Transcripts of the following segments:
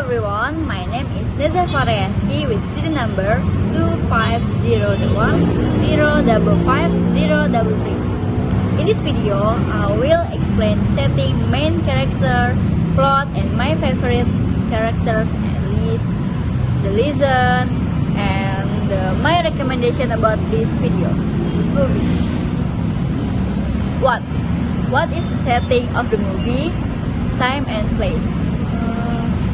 everyone, my name is Neza Faryansky with student number 25010555033. In this video, I will explain setting, main character, plot, and my favorite characters and list, the lesson, and my recommendation about this video, this movie. What is the setting of the movie? Time and place.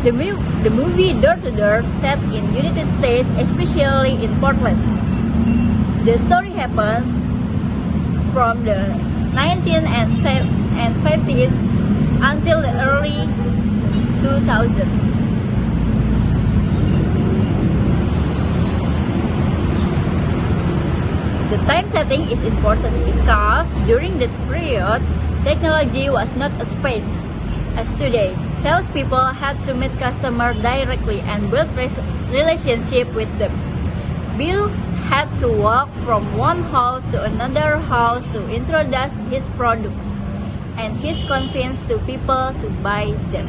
The movie Door to Door set in United States, especially in Portland. The story happens from the 19th and 15th until the early 2000s. The time setting is important because during that period, technology was not as advanced as today. Salespeople had to meet customers directly and build relationship with them. Bill had to walk from one house to another house to introduce his product, and he's convinced to people to buy them.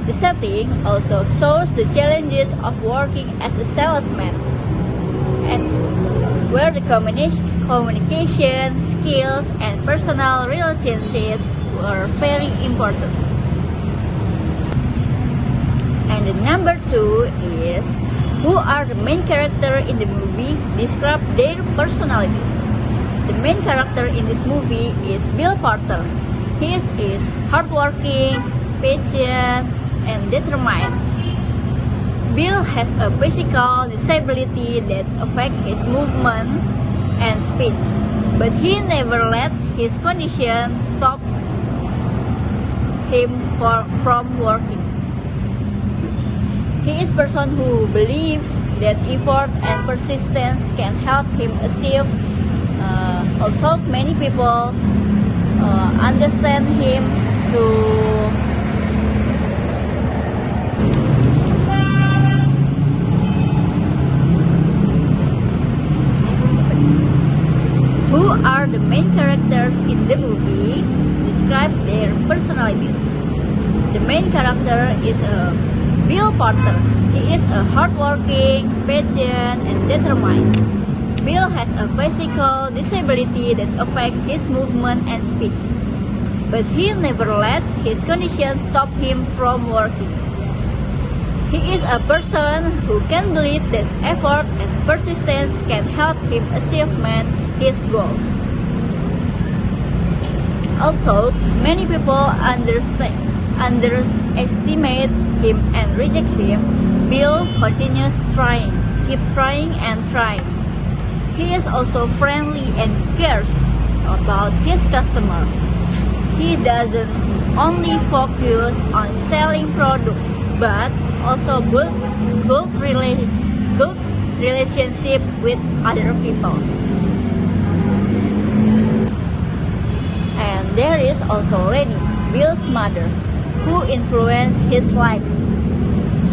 The setting also shows the challenges of working as a salesman, and where the communication skills and personal relationships were very important. And the number 2 is who are the main character in the movie, describe their personalities. The main character in this movie is Bill Porter. He is hardworking, patient, and determined. Bill has a physical disability that affects his movement and speech, but he never lets his condition stop him from working. He is a person who believes that effort and persistence can help him achieve. Although many people understand him to who are the main characters in the movie, describe their personalities. The main character is Bill Porter. He is a hardworking, patient, and determined. Bill has a physical disability that affects his movement and speech, but he never lets his condition stop him from working. He is a person who can believe that effort and persistence can help him achieve his goals. Although many people underestimate him and reject him, Bill continues trying, keep trying and trying. He is also friendly and cares about his customer. He doesn't only focus on selling product, but also build relationship with other people. And there is also Rennie, Bill's mother, who influenced his life.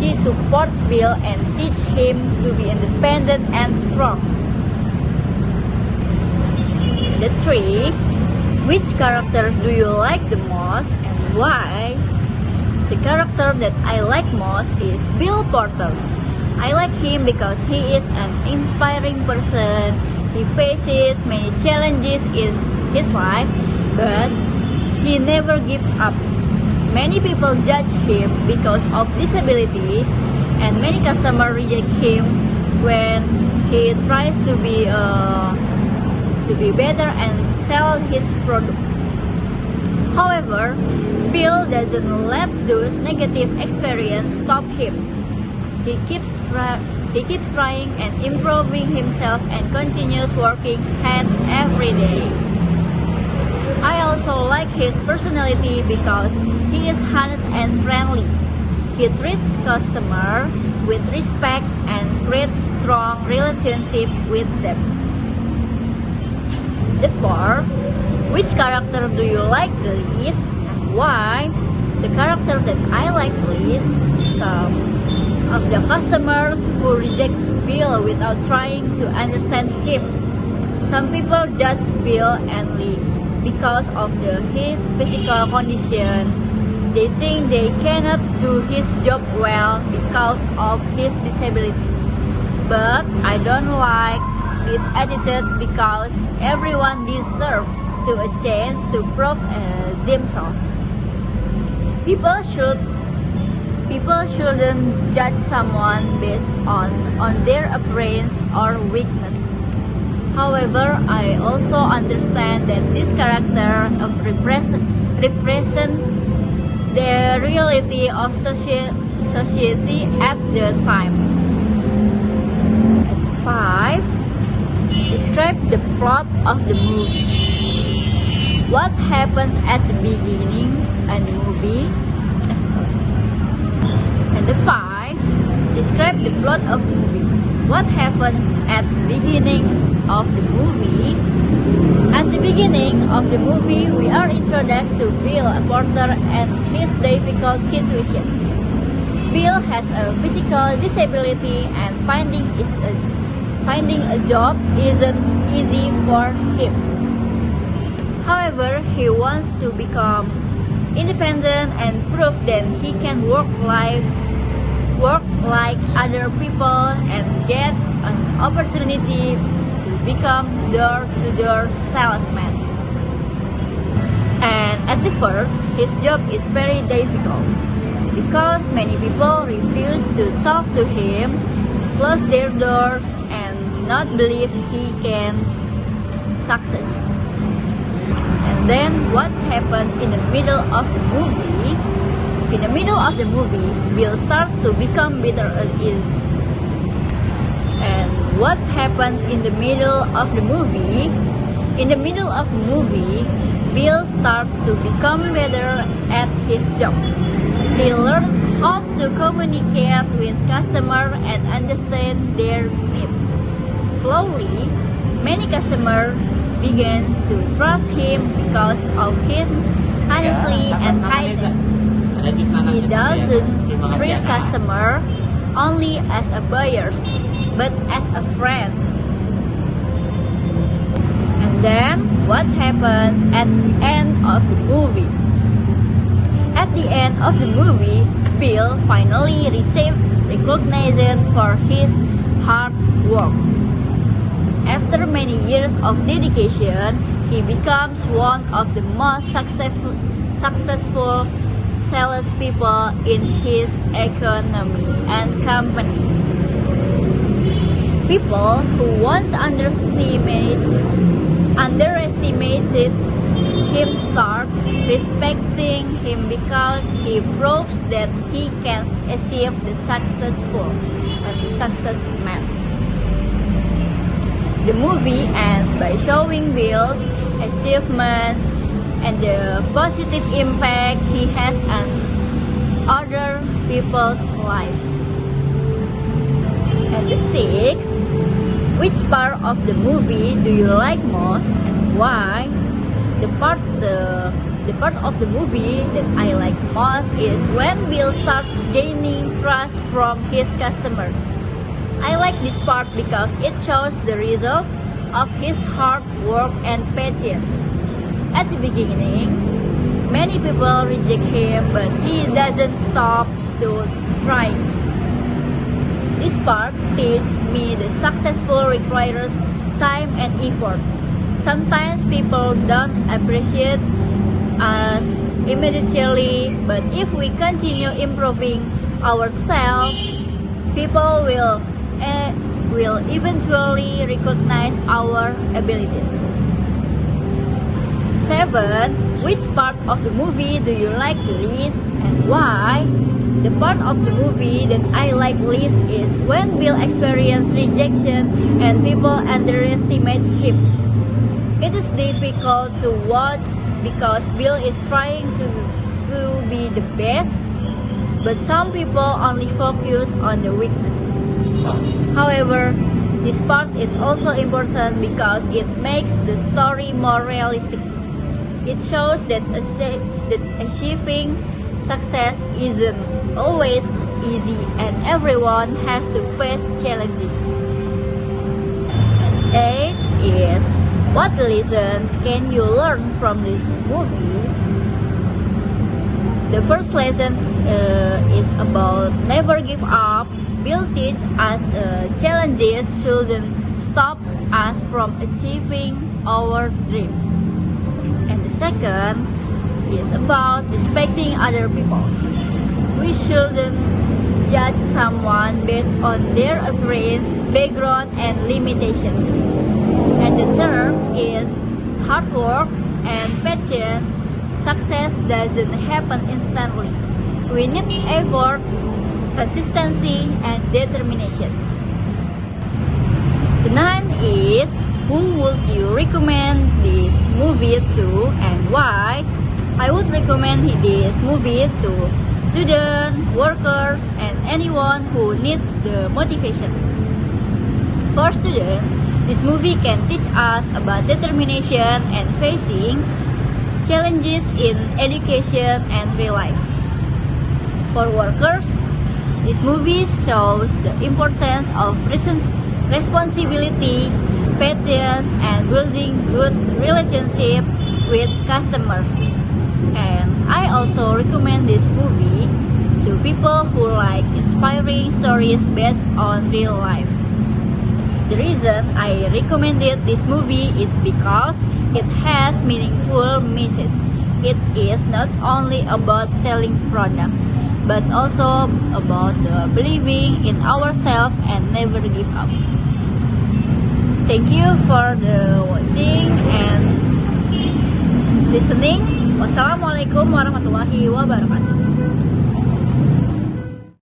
She supports Bill and teaches him to be independent and strong. The 3. Which character do you like the most and why? The character that I like most is Bill Porter. I like him because he is an inspiring person. He faces many challenges in his life, but he never gives up. Many people judge him because of disabilities, and many customers reject him when he tries to be better and sell his product. However, Bill doesn't let those negative experiences stop him. He keeps trying and improving himself and continues working hard every day. I also like his personality because he is honest and friendly. He treats customers with respect and creates strong relationship with them. The 4. Which character do you like the least and why? The character that I like the least, some of the customers who reject Bill without trying to understand him. Some people judge Bill only because of his physical condition. They think they cannot do his job well because of his disability. But I don't like this attitude because everyone deserves a chance to prove themselves. People shouldn't judge someone based on their appearance or weakness. However, I also understand that this character represent the reality of society at the time. 5. Describe the plot of the movie. What happens at the beginning of the movie? And the 5. Describe the plot of the movie. What happens at the beginning of the movie? At the beginning of the movie, we are introduced to Bill, a porter, and his difficult situation. Bill has a physical disability, and finding a job isn't easy for him. However, he wants to become independent and prove that he can work like other people and gets an opportunity to become door-to-door salesman. And at the first, his job is very difficult because many people refuse to talk to him, close their doors, and not believe he can succeed. And then what's happened in the middle of the movie? In the middle of the movie, Bill starts to become bitter and ill. And what's happened in the middle of the movie? In the middle of the movie, Bill starts to become better at his job. He learns how to communicate with customers and understand their needs. Slowly, many customers begins to trust him because of his honesty and kindness. He doesn't treat customer only as a buyers, but as a friends. And then what happens at the end of the movie? At the end of the movie, Bill finally receives recognition for his hard work. After many years of dedication, he becomes one of the most successful salespeople in his economy and company. People who once underestimated him start respecting him because he proves that he can achieve the success man. The movie ends by showing Bill's achievements and the positive impact he has on other people's lives. And the 6, which part of the movie do you like most and why? The part of the movie that I like most is when Bill starts gaining trust from his customer. I like this part because it shows the result of his hard work and patience. At the beginning, many people reject him, but he doesn't stop to try. This part teaches me the successful requires time and effort. Sometimes people don't appreciate us immediately, but if we continue improving ourselves, people will eventually recognize our abilities. 7. Which part of the movie do you like least and why? The part of the movie that I like least is when Bill experiences rejection and people underestimate him. It is difficult to watch because Bill is trying to be the best, but some people only focus on the weakness. However, this part is also important because it makes the story more realistic. It shows that achieving success isn't always easy and everyone has to face challenges. 8 is, what lessons can you learn from this movie? The first lesson is about never give up. Bill teaches us challenges shouldn't stop us from achieving our dreams. And the second is about respecting other people. We shouldn't judge someone based on their appearance, background, and limitations. And the third is hard work and patience. Success doesn't happen instantly. We need effort, consistency, and determination. The ninth is, who would you recommend this movie to and why? I would recommend this movie to students, workers, and anyone who needs the motivation. For students, this movie can teach us about determination and facing challenges in education and real life. For workers, this movie shows the importance of responsibility, patience, and building good relationship with customers. And I also recommend this movie to people who like inspiring stories based on real life. The reason I recommended this movie is because it has meaningful message. It is not only about selling products, but also about believing in ourselves and never give up. Thank you for the watching and listening. Wassalamualaikum warahmatullahi wabarakatuh.